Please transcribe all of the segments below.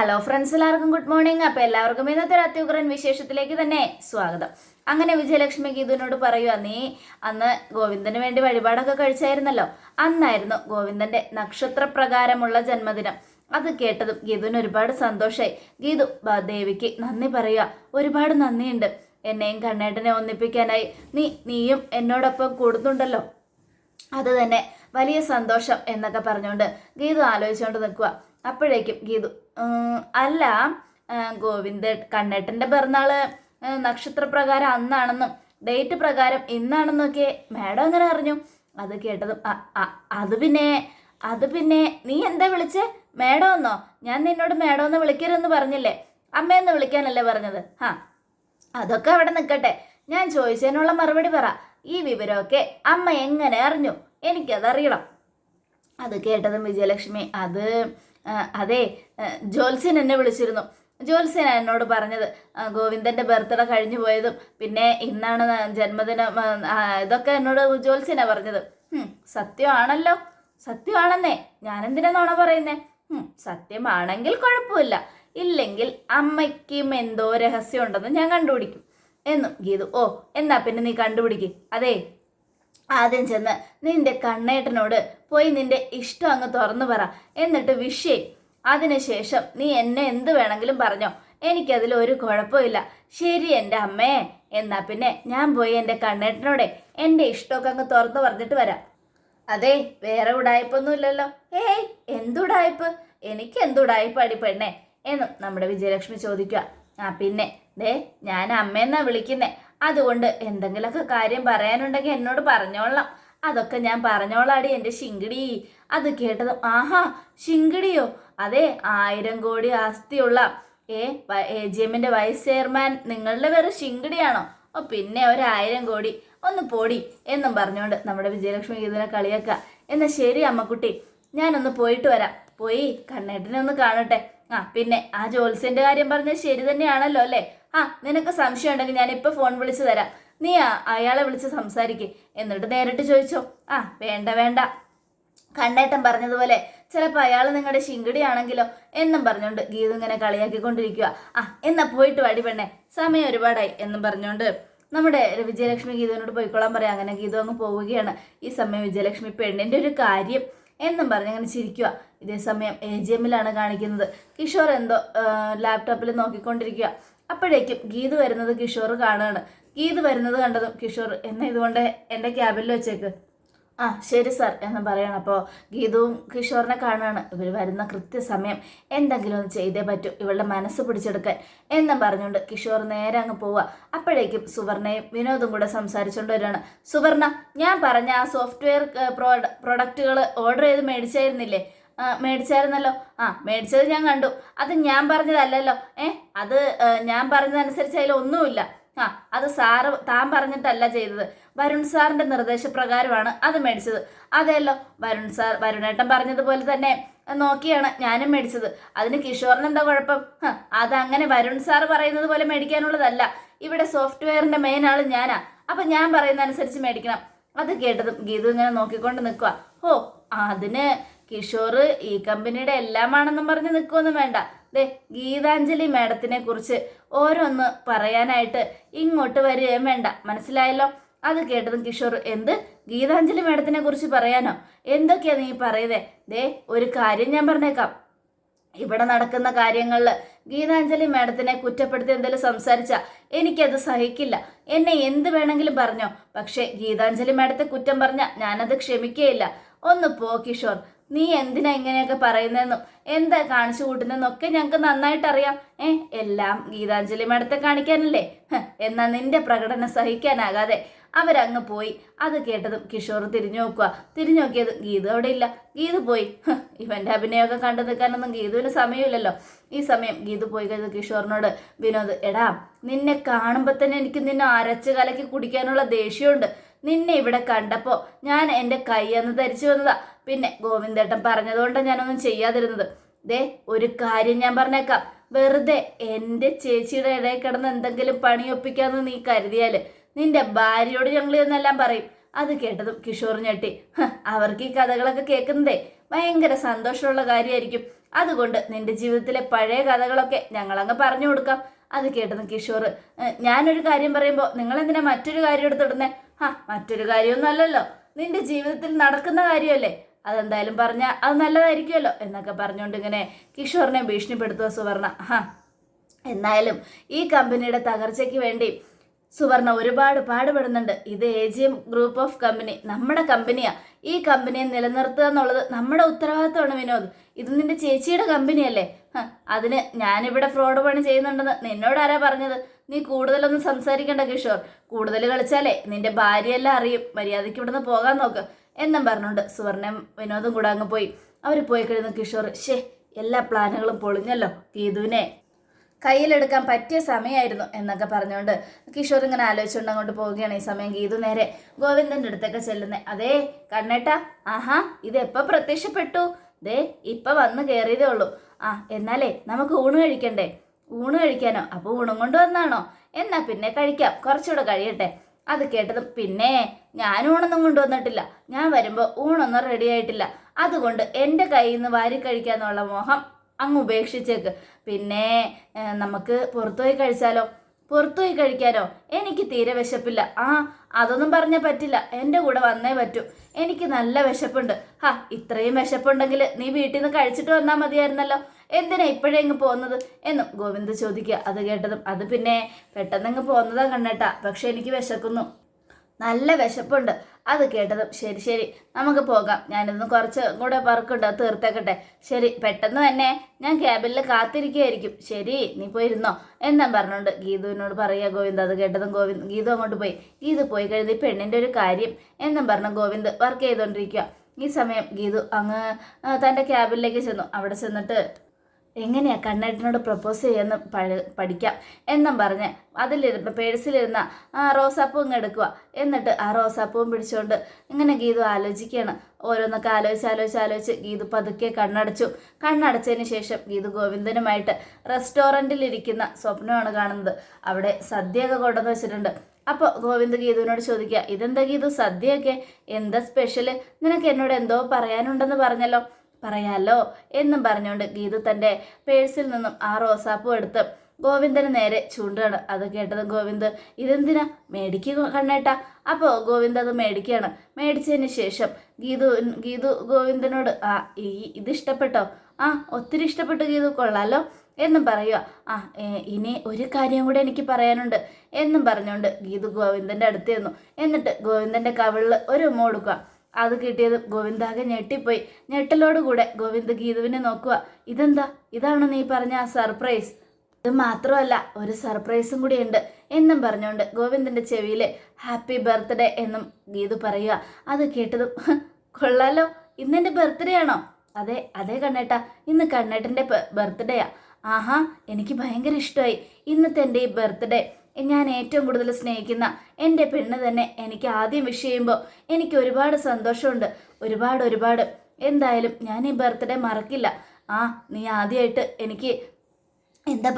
Hello friends, എല്ലാവർക്കും good morning. അപ്പോൾ എല്ലാവർക്കും ഇന്നത്തെ ഒരു അത്യുഗ്രൻ വിശേഷത്തിലേക്ക് തന്നെ സ്വാഗതം. അങ്ങനെ വിജയലക്ഷ്മി ഗീതുവിനോട് പറയുക, നീ അന്ന് ഗോവിന്ദന് വേണ്ടി വഴിപാടൊക്കെ കഴിച്ചായിരുന്നല്ലോ, അന്നായിരുന്നു ഗോവിന്ദന്റെ നക്ഷത്രപ്രകാരമുള്ള ജന്മദിനം. അത് കേട്ടതും ഗീതുവിന് ഒരുപാട് സന്തോഷമായി. ഗീതു ദേവിക്ക് നന്ദി പറയുക, ഒരുപാട് നന്ദിയുണ്ട്, എന്നെയും കണ്ണേട്ടനെ ഒന്നിപ്പിക്കാനായി നീയും എന്നോടൊപ്പം കൂടുന്നുണ്ടല്ലോ, അത് തന്നെ വലിയ സന്തോഷം എന്നൊക്കെ പറഞ്ഞുകൊണ്ട് ഗീതു ആലോചിച്ചുകൊണ്ട് നിൽക്കുക. അപ്പോഴേക്കും ഗീതു, അല്ല കണ്ണേട്ടൻ്റെ പിറന്നാള് നക്ഷത്രപ്രകാരം അന്നാണെന്നും ഡേറ്റ് പ്രകാരം ഇന്നാണെന്നൊക്കെ മാഡം എങ്ങനെ അറിഞ്ഞു? അത് കേട്ടതും അത് പിന്നെ നീ എന്താ വിളിച്ചേ? മാഡം എന്നോ? ഞാൻ നിന്നോട് മാഡം എന്ന് വിളിക്കരുതെന്ന് പറഞ്ഞില്ലേ? അമ്മയെന്ന് വിളിക്കാനല്ലേ പറഞ്ഞത്? അതൊക്കെ അവിടെ നിൽക്കട്ടെ, ഞാൻ ചോദിച്ചതിനുള്ള മറുപടി പറ. ഈ വിവരമൊക്കെ അമ്മ എങ്ങനെ അറിഞ്ഞു? എനിക്കതറിയണം. അത് കേട്ടതും വിജയലക്ഷ്മി, അതെ, ജോത്സ്യൻ എന്നെ വിളിച്ചിരുന്നു. ജോത്സ്യൻ എന്നോട് പറഞ്ഞത് ഗോവിന്ദൻ്റെ ബർത്ത്ഡേ കഴിഞ്ഞു പോയതും പിന്നെ ഇന്നാണ് ജന്മദിനം, ഇതൊക്കെ എന്നോട് ജോത്സ്യനാ പറഞ്ഞത്. സത്യമാണല്ലോ, സത്യമാണെന്നേ, ഞാനെന്തിനാ നോണ പറയുന്നേ? സത്യമാണെങ്കിൽ കുഴപ്പമില്ല, ഇല്ലെങ്കിൽ അമ്മയ്ക്കും എന്തോ രഹസ്യം ഉണ്ടെന്ന് ഞാൻ കണ്ടുപിടിക്കും എന്നും ഗീതു. ഓ, എന്നാ പിന്നെ നീ കണ്ടുപിടിക്കും. അതെ, ആദ്യം ചെന്ന് നിന്റെ കണ്ണേട്ടനോട് പോയി നിന്റെ ഇഷ്ടം അങ്ങ് തുറന്നു പറ, എന്നിട്ട് വിഷയം. അതിനുശേഷം നീ എന്നെ എന്ത് വേണമെങ്കിലും പറഞ്ഞോ, എനിക്കതിൽ ഒരു കുഴപ്പമില്ല. ശരി എൻ്റെ അമ്മേ, എന്നാ പിന്നെ ഞാൻ പോയി എൻ്റെ കണ്ണേട്ടനോടെ എൻ്റെ ഇഷ്ടമൊക്കെ അങ്ങ് തുറന്നു പറഞ്ഞിട്ട് വരാം. അതെ, വേറെ ഉടായ്പൊന്നും ഇല്ലല്ലോ? ഏയ്, എന്തുടായ്പ്? എനിക്ക് എന്തുടായ്പാടി പെണ്ണേ എന്നും നമ്മുടെ വിജയലക്ഷ്മി ചോദിക്കുക. പിന്നെ ഞാൻ അമ്മയെന്നാ വിളിക്കുന്നേ, അതുകൊണ്ട് എന്തെങ്കിലുമൊക്കെ കാര്യം പറയാനുണ്ടെങ്കിൽ എന്നോട് പറഞ്ഞോളാം. അതൊക്കെ ഞാൻ പറഞ്ഞോളാടി എൻ്റെ ശിങ്കിടി. അത് കേട്ടതും, ആഹാ, ശിങ്കിടിയോ? അതെ, 1000 കോടി ആസ്തിയുള്ള AGM വൈസ് ചെയർമാൻ നിങ്ങളുടെ വേറെ ശിങ്കിടിയാണോ? ഓ, പിന്നെ 1000 കോടി, ഒന്ന് പോടി എന്നും പറഞ്ഞുകൊണ്ട് നമ്മുടെ വിജയലക്ഷ്മി ഇതിനെ കളിയാക്കുക. എന്നാൽ ശരി അമ്മക്കുട്ടി, ഞാനൊന്ന് പോയിട്ട് വരാം, പോയി കണ്ണേട്ടനെ ഒന്ന് കാണട്ടെ. പിന്നെ ആ ജോത്സ്യൻ്റെ കാര്യം പറഞ്ഞത് ശരി തന്നെയാണല്ലോ അല്ലേ? നിനക്ക് സംശയം ഉണ്ടെങ്കിൽ ഞാനിപ്പോൾ ഫോൺ വിളിച്ച് തരാം, നീ അയാളെ വിളിച്ച് സംസാരിക്ക്, എന്നിട്ട് നേരിട്ട് ചോദിച്ചോ. വേണ്ട, കണ്ണേട്ടൻ പറഞ്ഞതുപോലെ ചിലപ്പോൾ അയാൾ നിങ്ങളുടെ ശിങ്കിടിയാണെങ്കിലോ എന്നും പറഞ്ഞുകൊണ്ട് ഗീതു ഇങ്ങനെ കളിയാക്കിക്കൊണ്ടിരിക്കുക. എന്നാ പോയിട്ട് വടി പെണ്ണേ, സമയം ഒരുപാടായി എന്നും പറഞ്ഞുകൊണ്ട് നമ്മുടെ വിജയലക്ഷ്മി ഗീതുവിനോട് പോയിക്കൊള്ളാൻ പറയാം. അങ്ങനെ ഗീതു അങ്ങ് പോവുകയാണ്. ഈ സമയം വിജയലക്ഷ്മി പെണ്ണിൻ്റെ ഒരു കാര്യം എന്നും പറഞ്ഞ് അങ്ങനെ ചിരിക്കുക. ഇതേസമയം AGMലാണ് കാണിക്കുന്നത്. കിഷോർ എന്തോ ലാപ്ടോപ്പിൽ നോക്കിക്കൊണ്ടിരിക്കുക. അപ്പോഴേക്കും ഗീതു വരുന്നത് കിഷോർ കാണുകയാണ്. ഗീതു വരുന്നത് കണ്ടതും കിഷോർ, എന്നെ ഇതുകൊണ്ട് എൻ്റെ ക്യാബിനിൽ വെച്ചേക്ക്. ശരി സാർ എന്ന് പറയണം. അപ്പോൾ ഗീതുവും കിഷോറിനെ കാണുകയാണ്. ഇവർ വരുന്ന കൃത്യസമയം എന്തെങ്കിലും ഒന്ന് ചെയ്തേ പറ്റൂ, ഇവളുടെ മനസ്സ് പിടിച്ചെടുക്കാൻ എന്നും പറഞ്ഞുകൊണ്ട് കിഷോർ നേരെ അങ്ങ് പോവുക. അപ്പോഴേക്കും സുവർണയും വിനോദും കൂടെ സംസാരിച്ചുകൊണ്ട് വരികയാണ്. സുവർണ, ഞാൻ പറഞ്ഞ ആ സോഫ്റ്റ്വെയർ പ്രൊഡക്റ്റുകൾ ഓർഡർ ചെയ്ത് മേടിച്ചായിരുന്നില്ലേ? മേടിച്ചായിരുന്നല്ലോ. മേടിച്ചത് ഞാൻ കണ്ടു. അത് ഞാൻ പറഞ്ഞതല്ലല്ലോ. അത് ഞാൻ പറഞ്ഞതനുസരിച്ച് അതിലൊന്നുമില്ല. അത് താൻ പറഞ്ഞിട്ടല്ല ചെയ്തത്, വരുൺ സാറിൻ്റെ നിർദ്ദേശപ്രകാരമാണ് അത് മേടിച്ചത്. അതെയല്ലോ, വരുണേട്ടൻ പറഞ്ഞതുപോലെ തന്നെ നോക്കിയാണ് ഞാനും മേടിച്ചത്. അതിന് കിഷോറിന് എന്താ കുഴപ്പം? അതങ്ങനെ വരുൺ സാർ പറയുന്നത് പോലെ മേടിക്കാനുള്ളതല്ല. ഇവിടെ സോഫ്റ്റ്വെയറിൻ്റെ മെയിൻ ആൾ ഞാനാ, അപ്പം ഞാൻ പറയുന്ന അനുസരിച്ച് മേടിക്കണം. അത് കേട്ടതും ഗീതു ഇങ്ങനെ നോക്കിക്കൊണ്ട് നിൽക്കുക. അതിന് കിഷോർ ഈ കമ്പനിയുടെ എല്ലാമാണെന്നും പറഞ്ഞ് നിൽക്കുമൊന്നും വേണ്ട. ഗീതാഞ്ജലി മാഡത്തിനെ കുറിച്ച് ഓരോന്ന് പറയാനായിട്ട് ഇങ്ങോട്ട് വരികയും വേണ്ട, മനസ്സിലായല്ലോ? അത് കേട്ടതും കിഷോർ, എന്ത് ഗീതാഞ്ജലി മാഡത്തിനെ കുറിച്ച് പറയാനോ? എന്തൊക്കെയാ നീ പറയുന്നേ? ഒരു കാര്യം ഞാൻ പറഞ്ഞേക്കാം, ഇവിടെ നടക്കുന്ന കാര്യങ്ങളിൽ ഗീതാഞ്ജലി മാഡത്തിനെ കുറ്റപ്പെടുത്തി എന്തെങ്കിലും സംസാരിച്ചാൽ എനിക്കത് സഹിക്കില്ല. എന്നെ എന്ത് വേണമെങ്കിലും പറഞ്ഞോ, പക്ഷേ ഗീതാഞ്ജലി മാഡത്തെ കുറ്റം പറഞ്ഞാൽ ഞാനത് ക്ഷമിക്കുകയില്ല. ഒന്ന് പോ കിഷോർ, നീ എന്തിനാ ഇങ്ങനെയൊക്കെ പറയുന്നതെന്നും എന്താ കാണിച്ചു കൂട്ടുന്നതെന്നൊക്കെ ഞങ്ങൾക്ക് നന്നായിട്ട് അറിയാം. എല്ലാം ഗീതാഞ്ജലി മാഡത്തെ കാണിക്കാനല്ലേ? എന്നാൽ നിന്റെ പ്രകടനം സഹിക്കാനാകാതെ അവരങ്ങ് പോയി. അത് കേട്ടതും കിഷോർ തിരിഞ്ഞു നോക്കിയത് ഗീതു അവിടെ ഇല്ല. ഗീതു പോയി. ഇവൻ്റെ അഭിനയമൊക്കെ കണ്ടു നിൽക്കാനൊന്നും ഗീതുവിന് സമയമില്ലല്ലോ. ഈ സമയം ഗീതു പോയി കഴിഞ്ഞ് കിഷോറിനോട് വിനോദ്, എടാ, നിന്നെ കാണുമ്പോൾ തന്നെ എനിക്ക് നിന്നെ അരച്ച് കലക്കി കുടിക്കാനുള്ള ദേഷ്യമുണ്ട്. നിന്നെ ഇവിടെ കണ്ടപ്പോൾ ഞാൻ എൻ്റെ കൈയെന്ന് ധരിച്ചു വന്നതാ. പിന്നെ ഗോവിന്ദേട്ടൻ പറഞ്ഞതുകൊണ്ടാണ് ഞാനൊന്നും ചെയ്യാതിരുന്നത്. ഒരു കാര്യം ഞാൻ പറഞ്ഞേക്കാം, വെറുതെ എൻ്റെ ചേച്ചിയുടെ ഇടയിൽ കിടന്ന് എന്തെങ്കിലും പണിയൊപ്പിക്കാമെന്ന് നീ കരുതിയാൽ നിന്റെ ഭാര്യയോട് ഞങ്ങൾ എന്നെല്ലാം പറയും. അത് കേട്ടതും കിഷോർ ഞെട്ടി. അവർക്ക് ഈ കഥകളൊക്കെ കേൾക്കുന്നതേ ഭയങ്കര സന്തോഷമുള്ള കാര്യമായിരിക്കും. അതുകൊണ്ട് നിന്റെ ജീവിതത്തിലെ പഴയ കഥകളൊക്കെ ഞങ്ങളങ്ങ് പറഞ്ഞു കൊടുക്കാം. അത് കേട്ടതും കിഷോർ, ഞാനൊരു കാര്യം പറയുമ്പോൾ നിങ്ങളെന്തിനാ മറ്റൊരു കാര്യം എടുത്തിടുന്നേ? മറ്റൊരു കാര്യമൊന്നും അല്ലല്ലോ, നിന്റെ ജീവിതത്തിൽ നടക്കുന്ന കാര്യമല്ലേ, അതെന്തായാലും പറഞ്ഞാൽ അത് നല്ലതായിരിക്കുമല്ലോ എന്നൊക്കെ പറഞ്ഞുകൊണ്ട് ഇങ്ങനെ കിഷോറിനെ ഭീഷണിപ്പെടുത്തുക സുവർണ. എന്നാലും ഈ കമ്പനിയുടെ തകർച്ചയ്ക്ക് വേണ്ടി സുവർണ ഒരുപാട് പാടുപെടുന്നുണ്ട്. ഇത് AGM ഗ്രൂപ്പ് ഓഫ് കമ്പനി, നമ്മുടെ കമ്പനിയാ. ഈ കമ്പനിയെ നിലനിർത്തുക എന്നുള്ളത് നമ്മുടെ ഉത്തരവാദിത്തമാണ് വിനോദ്. ഇത് നിന്റെ ചേച്ചിയുടെ കമ്പനിയല്ലേ. അതിന് ഞാനിവിടെ ഫ്രോഡ് പണി ചെയ്യുന്നുണ്ടെന്ന് നിന്നോട് ആരാ പറഞ്ഞത്? നീ കൂടുതലൊന്നും സംസാരിക്കണ്ട കിഷോർ. കൂടുതൽ കളിച്ചാലേ നിന്റെ ഭാര്യയെല്ലാം അറിയും. മര്യാദയ്ക്ക് ഇവിടുന്ന് പോകാൻ നോക്ക് എന്നും പറഞ്ഞുകൊണ്ട് സുവർണയും വിനോദും കൂടെ അങ്ങ് പോയി. അവർ പോയി കഴിയുന്ന കിഷോർ, എല്ലാ പ്ലാനുകളും പൊളിഞ്ഞല്ലോ, ഗീതുവിനെ കയ്യിലെടുക്കാൻ പറ്റിയ സമയമായിരുന്നു എന്നൊക്കെ പറഞ്ഞുകൊണ്ട് കിഷോർ ഇങ്ങനെ ആലോചിച്ചുകൊണ്ട് അങ്ങോട്ട് പോവുകയാണ്. ഈ സമയം ഗീതു നേരെ ഗോവിന്ദൻ്റെ അടുത്തൊക്കെ ചെല്ലുന്നേ. അതേ കണ്ണേട്ടാ, ഇതെപ്പോൾ പ്രത്യക്ഷപ്പെട്ടു? ദേ ഇപ്പം വന്ന് കയറിയതേ ഉള്ളൂ. എന്നാലേ നമുക്ക് ഊണ് കഴിക്കണ്ടേ? ഊണ് കഴിക്കാനോ? അപ്പോൾ ഊണും കൊണ്ട് വന്നാണോ? എന്നാ പിന്നെ കഴിക്കാം, കുറച്ചുകൂടെ കഴിയട്ടെ. അത് കേട്ടതും, പിന്നെ ഞാൻ ഊണൊന്നും കൊണ്ടുവന്നിട്ടില്ല, ഞാൻ വരുമ്പോൾ ഊണൊന്നും റെഡി ആയിട്ടില്ല, അതുകൊണ്ട് എൻ്റെ കയ്യിൽ നിന്ന് വാരി കഴിക്കാന്നുള്ള മോഹം അങ്ങ് ഉപേക്ഷിച്ചേക്ക്. പിന്നെ നമുക്ക് പുറത്തുപോയി കഴിച്ചാലോ? പുറത്തുപോയി കഴിക്കാനോ? എനിക്ക് തീരെ വിശപ്പില്ല. അതൊന്നും പറഞ്ഞാൽ പറ്റില്ല, എൻ്റെ കൂടെ വന്നേ പറ്റൂ, എനിക്ക് നല്ല വിശപ്പുണ്ട്. ഇത്രയും വിശപ്പുണ്ടെങ്കിൽ നീ വീട്ടിൽ നിന്ന് കഴിച്ചിട്ട് വന്നാൽ മതിയായിരുന്നല്ലോ, എന്തിനാ ഇപ്പോഴേ ഇങ്ങ് പോകുന്നത് എന്നും ഗോവിന്ദ് ചോദിക്കുക. അത് കേട്ടതും, അത് പിന്നെ പെട്ടെന്ന് പോകുന്നതാ കണ്ണേട്ടാ, പക്ഷെ എനിക്ക് വിശക്കുന്നു, നല്ല വിശപ്പുണ്ട്. അത് കേട്ടതും, ശരി നമുക്ക് പോകാം, ഞാനിന്ന് കുറച്ച് കൂടെ വർക്കുണ്ട്, അത് തീർത്തേക്കട്ടെ. ശരി, പെട്ടെന്ന് തന്നെ ഞാൻ ക്യാബിനിൽ കാത്തിരിക്കുകയായിരിക്കും. ശരി, നീ പോയിരുന്നോ എന്നും പറഞ്ഞുകൊണ്ട് ഗീതുവിനോട് പറയുക ഗോവിന്ദ്. അത് കേട്ടതും ഗീതു അങ്ങോട്ട് പോയി. ഗീതു പോയി കഴിഞ്ഞ് പെണ്ണിൻ്റെ ഒരു കാര്യം എന്നും പറഞ്ഞ് ഗോവിന്ദ് വർക്ക് ചെയ്തുകൊണ്ടിരിക്കുക. ഈ സമയം ഗീതു അങ്ങ് തൻ്റെ ക്യാബിനിലേക്ക് ചെന്നു. അവിടെ ചെന്നിട്ട് എങ്ങനെയാ കണ്ണേട്ടനോട് പ്രപ്പോസ് ചെയ്യാന്ന് പഠിക്കാം എന്നും പറഞ്ഞ് പേഴ്സിലിരുന്ന റോസാപ്പൂ ഇങ്ങ് എടുക്കുക. എന്നിട്ട് ആ റോസാപ്പൂവും പിടിച്ചുകൊണ്ട് ഇങ്ങനെ ഗീതു ആലോചിക്കുകയാണ്. ഓരോന്നൊക്കെ ആലോചിച്ച് ഗീതു പതുക്കെ കണ്ണടച്ചതിന് ശേഷം ഗീതു ഗോവിന്ദനുമായിട്ട് റെസ്റ്റോറൻറ്റിലിരിക്കുന്ന സ്വപ്നമാണ് കാണുന്നത്. അവിടെ സദ്യയൊക്കെ കൊണ്ടുവന്ന് വെച്ചിട്ടുണ്ട്. അപ്പോൾ ഗോവിന്ദ് ഗീതുവിനോട് ചോദിക്കുക, ഇതെന്താ ഗീതു സദ്യയൊക്കെ, എന്താ സ്പെഷ്യല്? നിനക്ക് എന്നോട് എന്തോ പറയാനുണ്ടെന്ന് പറഞ്ഞല്ലോ. പറയാലോ എന്നും പറഞ്ഞുകൊണ്ട് ഗീതു തൻ്റെ പേഴ്സിൽ നിന്നും ആ റോസാപ്പൂ എടുത്ത് ഗോവിന്ദന് നേരെ ചൂണ്ടാണ്. അത് കേട്ടത് ഗോവിന്ദ്, ഇതെന്തിനാ? മേടിക്കുക കണ്ണേട്ടാ. അപ്പോൾ ഗോവിന്ദ് അത് മേടിക്കുകയാണ്. മേടിച്ചതിന് ശേഷം ഗീതു ഗോവിന്ദനോട് ഇത് ഇഷ്ടപ്പെട്ടോ? ഒത്തിരി ഇഷ്ടപ്പെട്ടു ഗീതു, കൊള്ളാലോ എന്നും പറയുക. ഇനി ഒരു കാര്യം കൂടെ എനിക്ക് പറയാനുണ്ട് എന്നും പറഞ്ഞുകൊണ്ട് ഗീതു ഗോവിന്ദൻ്റെ അടുത്ത് ചെന്നു. എന്നിട്ട് ഗോവിന്ദൻ്റെ കവിളിൽ ഒരു ഉമ്മ കൊടുക്കുക. അത് കിട്ടിയത് ഗോവിന്ദാകെ ഞെട്ടിപ്പോയി. ഞെട്ടലോടുകൂടെ ഗോവിന്ദ് ഗീതുവിനെ നോക്കുക. ഇതെന്താ? ഇതാണ് നീ പറഞ്ഞ ആ സർപ്രൈസ്? ഇത് മാത്രമല്ല, ഒരു സർപ്രൈസും കൂടി ഉണ്ട് എന്നും പറഞ്ഞുകൊണ്ട് ഗോവിന്ദൻ്റെ ചെവിയിൽ ഹാപ്പി ബർത്ത്ഡേ എന്നും ഗീതു പറയുക. അത് കേട്ടതും, കൊള്ളാലോ, ഇന്നെൻ്റെ ബർത്ത്ഡേ ആണോ? അതെ കണ്ണേട്ടാ, ഇന്ന് കണ്ണേട്ടൻ്റെ ബർത്ത്ഡേയാ. എനിക്ക് ഭയങ്കര ഇഷ്ടമായി ഇന്നത്തെ എൻ്റെ ഈ ബർത്ത്ഡേ. ഞാൻ ഏറ്റവും കൂടുതൽ സ്നേഹിക്കുന്ന എൻ്റെ പെണ്ണ് തന്നെ എനിക്ക് ആദ്യം വിഷ് ചെയ്യുമ്പോൾ എനിക്ക് ഒരുപാട് സന്തോഷമുണ്ട്, ഒരുപാട്. എന്തായാലും ഞാൻ ഈ ബർത്ത്ഡേ മറക്കില്ല. നീ ആദ്യമായിട്ട് എനിക്ക് എന്താ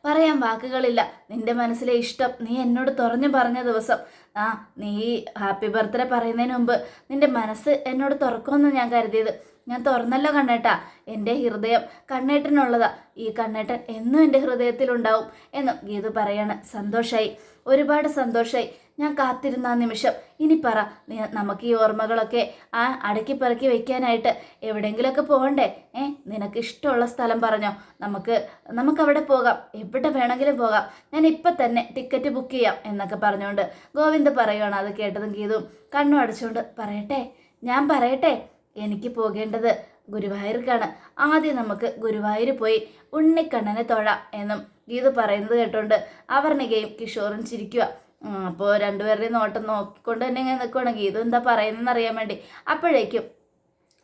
പറയാൻ വാക്കുകളില്ല. നിൻ്റെ മനസ്സിലെ ഇഷ്ടം നീ എന്നോട് തുറന്നു പറഞ്ഞ ദിവസം, നീ ഹാപ്പി ബർത്ത്ഡേ പറയുന്നതിന് മുമ്പ് നിൻ്റെ മനസ്സ് എന്നോട് തുറക്കുമെന്ന് ഞാൻ കരുതിയത്. ഞാൻ തുറന്നല്ലോ കണ്ണേട്ടാ. എൻ്റെ ഹൃദയം കണ്ണേട്ടനുള്ളതാ. ഈ കണ്ണേട്ടൻ എന്നും എൻ്റെ ഹൃദയത്തിലുണ്ടാവും എന്നും ഗീതു പറയാണ്. സന്തോഷമായി, ഒരുപാട് സന്തോഷമായി. ഞാൻ കാത്തിരുന്ന ആ നിമിഷം. ഇനി പറ, നമുക്ക് ഈ ഓർമ്മകളൊക്കെ അടക്കി പറക്കി വെക്കാനായിട്ട് എവിടെയെങ്കിലുമൊക്കെ പോകണ്ടേ? നിനക്ക് ഇഷ്ടമുള്ള സ്ഥലം പറഞ്ഞോ, നമുക്കവിടെ പോകാം, എവിടെ വേണമെങ്കിലും പോകാം. ഞാൻ ഇപ്പം തന്നെ ടിക്കറ്റ് ബുക്ക് ചെയ്യാം എന്നൊക്കെ പറഞ്ഞുകൊണ്ട് ഗോവിന്ദ് പറയുകയാണ്. അത് കേട്ടതും ഗീതു കണ്ണു അടച്ചുകൊണ്ട്, ഞാൻ പറയട്ടെ, എനിക്ക് പോകേണ്ടത് ഗുരുവായൂർക്കാണ്. ആദ്യം നമുക്ക് ഗുരുവായൂർ പോയി ഉണ്ണിക്കണ്ണനെ തൊഴാം എന്നും ഗീതു പറയുന്നത് കേട്ടുകൊണ്ട് അവർണികയും കിഷോറും ചിരിക്കുക. അപ്പോൾ രണ്ടുപേരുടെയും നോട്ടം നോക്കിക്കൊണ്ട് തന്നെ ഇങ്ങനെ നിൽക്കുകയാണ്. ഗീതു എന്താ പറയുന്നതെന്ന് അറിയാൻ വേണ്ടി. അപ്പോഴേക്കും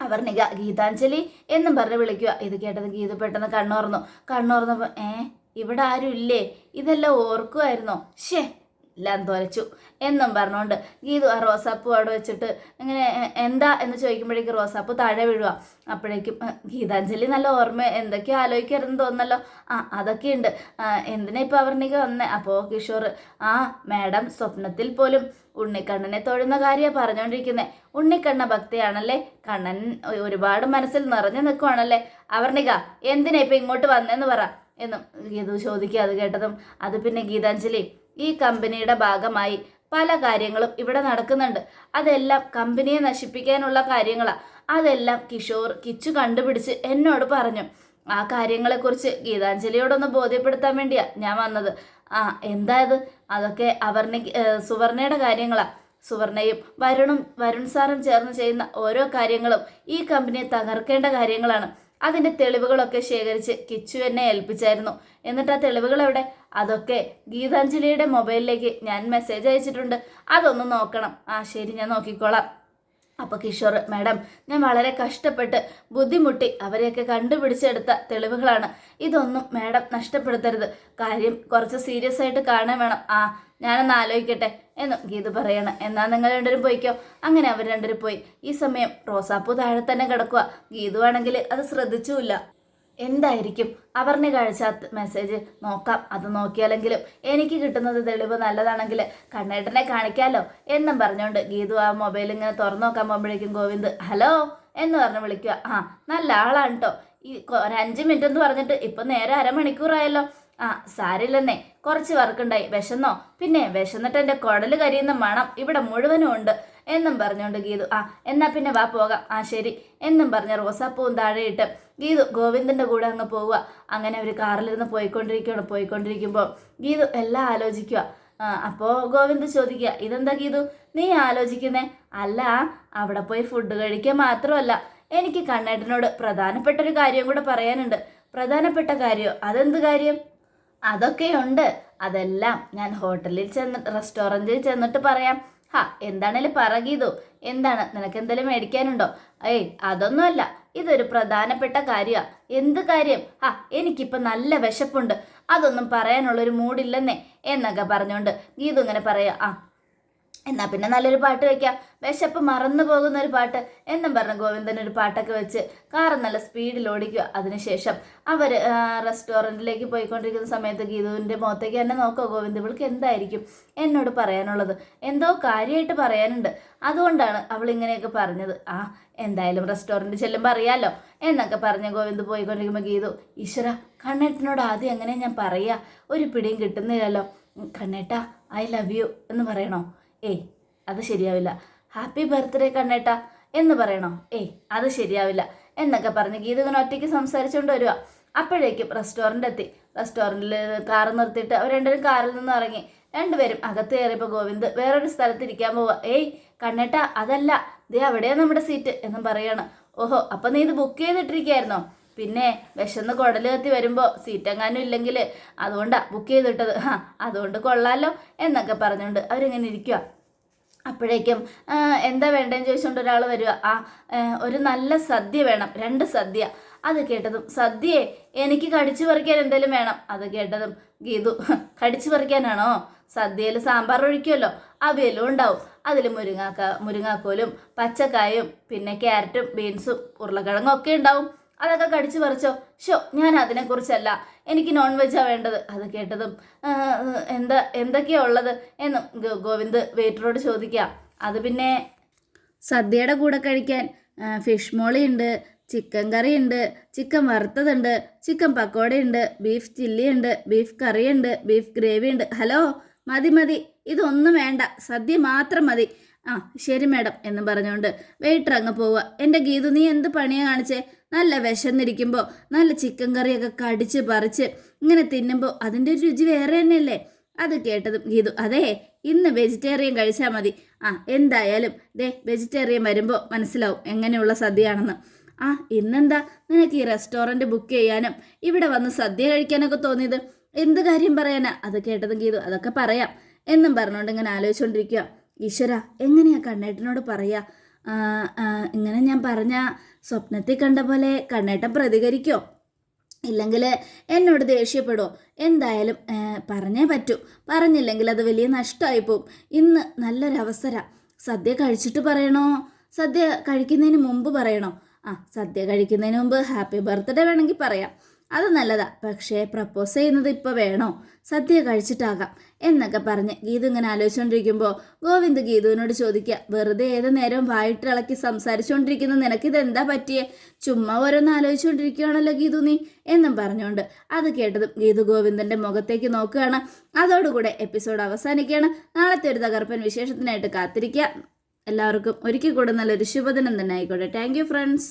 അവർണിക ഗീതാഞ്ജലി എന്നും പറഞ്ഞ് വിളിക്കുക. ഇത് കേട്ടത് ഗീതു പെട്ടെന്ന് കണ്ണോർന്നപ്പോൾ ഇവിടെ ആരും ഇല്ലേ? ഇതെല്ലാം ഓർക്കുമായിരുന്നോ? എല്ലാം തുലച്ചു എന്നും പറഞ്ഞുകൊണ്ട് ഗീതു ആ റോസാപ്പൂ അവിടെ വെച്ചിട്ട് ഇങ്ങനെ എന്താ എന്ന് ചോദിക്കുമ്പോഴേക്കും റോസാപ്പൂ താഴെ വീഴുക. അപ്പോഴേക്കും ഗീതാഞ്ജലി നല്ല ഓർമ്മ എന്തൊക്കെയോ ആലോചിക്കരുതെന്ന് തോന്നല്ലോ. അതൊക്കെയുണ്ട്. എന്തിനാ ഇപ്പോൾ അവർണിക വന്നേ? അപ്പോൾ കിഷോർ മാഡം സ്വപ്നത്തിൽ പോലും ഉണ്ണിക്കണ്ണനെ തൊഴുന്ന കാര്യമാണ് പറഞ്ഞുകൊണ്ടിരിക്കുന്നത്. ഉണ്ണിക്കണ്ണ ഭക്തിയാണല്ലേ? കണ്ണൻ ഒരുപാട് മനസ്സിൽ നിറഞ്ഞു നിൽക്കുവാണല്ലേ? അവർണിക എന്തിനാ ഇപ്പം ഇങ്ങോട്ട് വന്നേന്ന് പറ എന്നും ഗീതു ചോദിക്കുക. അത് കേട്ടതും അത് പിന്നെ ഗീതാഞ്ജലി, ഈ കമ്പനിയുടെ ഭാഗമായി പല കാര്യങ്ങളും ഇവിടെ നടക്കുന്നുണ്ട്. അതെല്ലാം കമ്പനിയെ നശിപ്പിക്കാനുള്ള കാര്യങ്ങളാണ്. അതെല്ലാം കിച്ചു കണ്ടുപിടിച്ച് എന്നോട് പറഞ്ഞു. ആ കാര്യങ്ങളെക്കുറിച്ച് ഗീതാഞ്ജലിയോടൊന്ന് ബോധ്യപ്പെടുത്താൻ വേണ്ടിയാ ഞാൻ വന്നത്. എന്തായത്? അതൊക്കെ സുവർണയുടെ കാര്യങ്ങളാണ്. സുവർണയും വരുൺ സാറും ചേർന്ന് ചെയ്യുന്ന ഓരോ കാര്യങ്ങളും ഈ കമ്പനിയെ തകർക്കേണ്ട കാര്യങ്ങളാണ്. അതിൻ്റെ തെളിവുകളൊക്കെ ശേഖരിച്ച് കിച്ചു എന്നെ ഏൽപ്പിച്ചായിരുന്നു. എന്നിട്ട് ആ തെളിവുകൾ എവിടെ? അതൊക്കെ ഗീതാഞ്ജലിയുടെ മൊബൈലിലേക്ക് ഞാൻ മെസ്സേജ് അയച്ചിട്ടുണ്ട്. അതൊന്ന് നോക്കണം. ശരി, ഞാൻ നോക്കിക്കോളാം. അപ്പോൾ കിഷോർ, മാഡം, ഞാൻ വളരെ കഷ്ടപ്പെട്ട് ബുദ്ധിമുട്ടി അവരെയൊക്കെ കണ്ടുപിടിച്ചെടുത്ത തെളിവുകളാണ്. ഇതൊന്നും മാഡം നഷ്ടപ്പെടുത്തരുത്. കാര്യം കുറച്ച് സീരിയസ് ആയിട്ട് കാണാൻ വേണം. ഞാനൊന്ന് ആലോചിക്കട്ടെ എന്ന് ഗീതു പറയണം. എന്നാൽ നിങ്ങൾ രണ്ടുപേരും പോയിക്കോ. അങ്ങനെ അവർ രണ്ടുപേരും പോയി. ഈ സമയം റോസാപ്പൂ താഴെ തന്നെ കിടക്കുക. ഗീതു ആണെങ്കിൽ അത് ശ്രദ്ധിച്ചുമില്ല. എന്തായിരിക്കും അവർണി കഴിച്ച മെസ്സേജ്? നോക്കാം. അത് നോക്കിയാലെങ്കിലും എനിക്ക് കിട്ടുന്നത് തെളിവ് നല്ലതാണെങ്കിൽ കണ്ണേട്ടനെ കാണിക്കാമല്ലോ എന്നും പറഞ്ഞുകൊണ്ട് ഗീതു ആ മൊബൈൽ ഇങ്ങനെ തുറന്നു നോക്കാൻ പോകുമ്പോഴേക്കും ഗോവിന്ദ് ഹലോ എന്ന് പറഞ്ഞ് വിളിക്കുക. നല്ല ആളാണ് കേട്ടോ. ഈ ഒരു 5 മിനിറ്റ് എന്ന് പറഞ്ഞിട്ട് ഇപ്പം നേരെ അരമണിക്കൂറായല്ലോ. സാരില്ലെന്നേ, കുറച്ച് വർക്കുണ്ടായി. വിശന്നോ? പിന്നെ വിശന്നിട്ട് എൻ്റെ കുടൽ കരിയുന്ന മണം ഇവിടെ മുഴുവനും ഉണ്ട് എന്നും പറഞ്ഞുകൊണ്ട് ഗീതു എന്നാ പിന്നെ വാ പോകാം. ശരി എന്നും പറഞ്ഞ റോസാപ്പൂവും താഴെയിട്ട് ഗീതു ഗോവിന്ദൻ്റെ കൂടെ അങ്ങ് പോവുക. അങ്ങനെ അവർ കാറിലിരുന്ന് പോയിക്കൊണ്ടിരിക്കുമ്പോൾ ഗീതു എല്ലാം ആലോചിക്കുക. അപ്പോൾ ഗോവിന്ദ് ചോദിക്കുക, ഇതെന്താ ഗീതു നീ ആലോചിക്കുന്നേ? അല്ല, അവിടെ പോയി ഫുഡ് കഴിക്കുക മാത്രമല്ല, എനിക്ക് കണ്ണേട്ടനോട് പ്രധാനപ്പെട്ടൊരു കാര്യം കൂടെ പറയാനുണ്ട്. പ്രധാനപ്പെട്ട കാര്യമോ? അതെന്ത് കാര്യം? അതൊക്കെയുണ്ട്. അതെല്ലാം ഞാൻ റെസ്റ്റോറൻറ്റിൽ ചെന്നിട്ട് പറയാം. എന്താണേലും പറ ഗീതു. എന്താണ്? നിനക്ക് എന്തെങ്കിലും മേടിക്കാനുണ്ടോ? അതൊന്നുമല്ല, ഇതൊരു പ്രധാനപ്പെട്ട കാര്യമാണ്. എന്ത് കാര്യം? എനിക്കിപ്പോൾ നല്ല വിശപ്പുണ്ട്. അതൊന്നും പറയാനുള്ളൊരു മൂഡില്ലെന്നേ എന്നൊക്കെ പറഞ്ഞുകൊണ്ട് ഗീതു ഇങ്ങനെ പറയാം. എന്നാൽ പിന്നെ നല്ലൊരു പാട്ട് വയ്ക്കാം, വിശപ്പ് മറന്നു പോകുന്ന ഒരു പാട്ട് എന്നും പറഞ്ഞ് ഗോവിന്ദൻ ഒരു പാട്ടൊക്കെ വെച്ച് കാറ് നല്ല സ്പീഡിൽ ഓടിക്കുക. അതിനുശേഷം അവർ റെസ്റ്റോറൻറ്റിലേക്ക് പോയിക്കൊണ്ടിരിക്കുന്ന സമയത്ത് ഗീതുവിൻ്റെ മുഖത്തേക്ക് തന്നെ നോക്കുക ഗോവിന്ദ്. ഇവൾക്ക് എന്തായിരിക്കും എന്നോട് പറയാനുള്ളത്? എന്തോ കാര്യമായിട്ട് പറയാനുണ്ട്. അതുകൊണ്ടാണ് അവൾ ഇങ്ങനെയൊക്കെ പറഞ്ഞത്. എന്തായാലും റെസ്റ്റോറൻറ്റ് ചെല്ലുമ്പോൾ അറിയാമല്ലോ എന്നൊക്കെ പറഞ്ഞ് ഗോവിന്ദ് പോയിക്കൊണ്ടിരിക്കുമ്പോൾ ഗീതു, ഈശ്വര, കണ്ണേട്ടനോട് ആദ്യം എങ്ങനെ ഞാൻ പറയുക? ഒരു പിടിയും കിട്ടുന്നില്ലല്ലോ. കണ്ണേട്ടാ ഐ ലവ് യു എന്ന് പറയണോ? അത് ശരിയാവില്ല. ഹാപ്പി ബർത്ത്ഡേ കണ്ണേട്ടാ എന്ന് പറയണോ? അത് ശരിയാവില്ല എന്നൊക്കെ പറഞ്ഞ് ഗീത ഇങ്ങനെ ഒറ്റയ്ക്ക് സംസാരിച്ചുകൊണ്ട് വരിക. അപ്പോഴേക്കും റെസ്റ്റോറൻ്റ് എത്തി. റെസ്റ്റോറൻറ്റിൽ കാറ് നിർത്തിയിട്ട് അവർ രണ്ടുപേരും കാറിൽ നിന്ന് ഇറങ്ങി. രണ്ടുപേരും അകത്ത് കയറിയപ്പോൾ ഗോവിന്ദ് വേറൊരു സ്ഥലത്ത് ഇരിക്കാൻ പോവുക. കണ്ണേട്ടാ അതല്ല, ദേ അവിടെയാണ് നമ്മുടെ സീറ്റ് എന്നും പറയാണ്. ഓഹോ, അപ്പം നീ ഇത് ബുക്ക് ചെയ്തിട്ടിരിക്കുകയായിരുന്നോ? പിന്നെ വിശന്ന് കുടൽ കത്തി വരുമ്പോൾ സീറ്റെങ്ങാനും ഇല്ലെങ്കിൽ അതുകൊണ്ടാണ് ബുക്ക് ചെയ്തിട്ടത്. അതുകൊണ്ട് കൊള്ളാമല്ലോ എന്നൊക്കെ പറഞ്ഞുകൊണ്ട് അവരിങ്ങനെ ഇരിക്കുക. അപ്പോഴേക്കും എന്താ വേണ്ടതെന്ന് ചോദിച്ചുകൊണ്ട് ഒരാൾ വരിക. ഒരു നല്ല സദ്യ വേണം, 2 സദ്യ. അത് കേട്ടതും, സദ്യയെ എനിക്ക് കടിച്ചു പറിക്കാൻ എന്തെങ്കിലും വേണം. അത് കേട്ടതും ഗീതു, കടിച്ചു പറിക്കാനാണോ? സദ്യയിൽ സാമ്പാർ ഒഴിക്കുമല്ലോ, അവിയലും ഉണ്ടാവും. അതിൽ മുരിങ്ങാക്കോലും പച്ചക്കായും പിന്നെ ക്യാരറ്റും ബീൻസും ഉരുളക്കിഴങ്ങും ഒക്കെ ഉണ്ടാവും. അതൊക്കെ കടിച്ചു പറിച്ചോ? ഞാൻ അതിനെക്കുറിച്ചല്ല, എനിക്ക് നോൺ വെജാണ് വേണ്ടത്. അത് കേട്ടതും എന്തൊക്കെയാ ഉള്ളത് എന്നും ഗോവിന്ദ് വെയിറ്ററോട് ചോദിക്കാം. അത് പിന്നെ സദ്യയുടെ കൂടെ കഴിക്കാൻ ഫിഷ് മോളി ഉണ്ട്, ചിക്കൻ കറി ഉണ്ട്, ചിക്കൻ വറുത്തതുണ്ട്, ചിക്കൻ പക്കോടയുണ്ട്, ബീഫ് ചില്ലി ഉണ്ട്, ബീഫ് കറി ഉണ്ട്, ബീഫ് ഗ്രേവി ഉണ്ട്. ഹലോ, മതി, ഇതൊന്നും വേണ്ട, സദ്യ മാത്രം മതി. ശരി മാഡം എന്നും പറഞ്ഞുകൊണ്ട് വെയിറ്റർ അങ്ങ് പോവുക. എൻ്റെ ഗീതു, നീ എന്ത് പണിയാണ് കാണിച്ചേ? നല്ല വിശന്നിരിക്കുമ്പോൾ നല്ല ചിക്കൻ കറിയൊക്കെ കടിച്ച് പറിച്ച് ഇങ്ങനെ തിന്നുമ്പോൾ അതിൻ്റെ ഒരു രുചി വേറെ തന്നെയല്ലേ? അത് കേട്ടതും ഗീതു, അതെ, ഇന്ന് വെജിറ്റേറിയൻ കഴിച്ചാൽ മതി. എന്തായാലും വെജിറ്റേറിയൻ വരുമ്പോൾ മനസ്സിലാവും എങ്ങനെയുള്ള സദ്യയാണെന്ന്. ഇന്നെന്താ നിനക്ക് ഈ റെസ്റ്റോറൻറ്റ് ബുക്ക് ചെയ്യാനും ഇവിടെ വന്ന് സദ്യ കഴിക്കാനൊക്കെ തോന്നിയത്? എന്ത് കാര്യം പറയാനാ? അത് കേട്ടതും ഗീതു, അതൊക്കെ പറയാം എന്നും പറഞ്ഞുകൊണ്ട് ഇങ്ങനെ ആലോചിച്ചുകൊണ്ടിരിക്കുക. ഈശ്വര, എങ്ങനെയാ കണ്ണേട്ടനോട് പറയാ? ഇങ്ങനെ ഞാൻ പറഞ്ഞ സ്വപ്നത്തിൽ കണ്ട പോലെ കണ്ണേട്ടൻ പ്രതികരിക്കോ? ഇല്ലെങ്കിൽ എന്നോട് ദേഷ്യപ്പെടുമോ? എന്തായാലും പറഞ്ഞേ പറ്റൂ. പറഞ്ഞില്ലെങ്കിൽ അത് വലിയ നഷ്ടമായി പോവും. ഇന്ന് നല്ലൊരവസരം. സദ്യ കഴിച്ചിട്ട് പറയണോ, സദ്യ കഴിക്കുന്നതിന് മുമ്പ് പറയണോ? സദ്യ കഴിക്കുന്നതിന് മുമ്പ് ഹാപ്പി ബർത്ത്ഡേ വേണമെങ്കിൽ പറയാം, അത് നല്ലതാ. പക്ഷേ പ്രപ്പോസ് ചെയ്യുന്നത് ഇപ്പോൾ വേണോ? സദ്യ കഴിച്ചിട്ടാകാം എന്നൊക്കെ പറഞ്ഞ് ഗീതു ഇങ്ങനെ ആലോചിച്ചുകൊണ്ടിരിക്കുമ്പോൾ ഗോവിന്ദ് ഗീതുവിനോട് ചോദിക്കുക, വെറുതെ ഏത് നേരവും വായിട്ടിളക്കി സംസാരിച്ചുകൊണ്ടിരിക്കുന്ന നിനക്കിതെന്താ പറ്റിയേ? ചുമ്മാ ഓരോന്ന് ആലോചിച്ചുകൊണ്ടിരിക്കുകയാണല്ലോ ഗീതു നീ എന്നും പറഞ്ഞുകൊണ്ട്. അത് കേട്ടതും ഗീതു ഗോവിന്ദൻ്റെ മുഖത്തേക്ക് നോക്കുകയാണ്. അതോടുകൂടെ എപ്പിസോഡ് അവസാനിക്കുകയാണ്. നാളത്തെ ഒരു തകർപ്പൻ വിശേഷത്തിനായിട്ട് കാത്തിരിക്കുക. എല്ലാവർക്കും ഒരിക്കൽ കൂടെ നല്ലൊരു ശുഭദിനം തന്നെ ആയിക്കോട്ടെ. Thank you friends.